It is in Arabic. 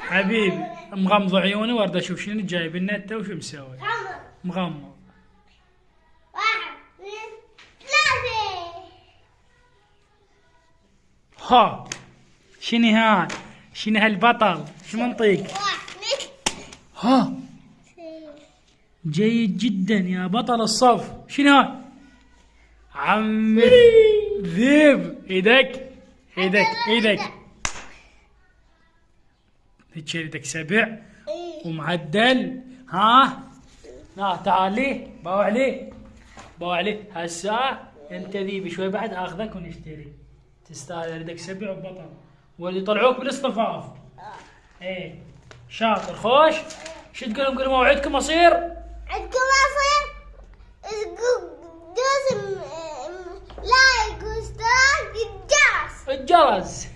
حبيبي مغمض عيوني وارد اشوف شنو جايب النت وشو مسوي. مغمض. 1 2 3. ها شنو هاد؟ شنو هالبطل؟ شو منطيق؟ 1 ها 2 جيد جدا يا بطل الصف. شنو هاد؟ عمي ذيب. ايدك ايدك ايدك. هيك يدك 7 ومعدل. ها تعال لي. باو عليه هسه انت ذيبي شوي بعد اخذك ونشتري. تستاهل. يدك 7 وبطل واللي يطلعوك بالاصطفاف. ايه شاطر. خوش شو تقول لهم؟ قولوا موعدكم اصير. عندكم اصير دوس لايك واشتراك الجرس. الجرس.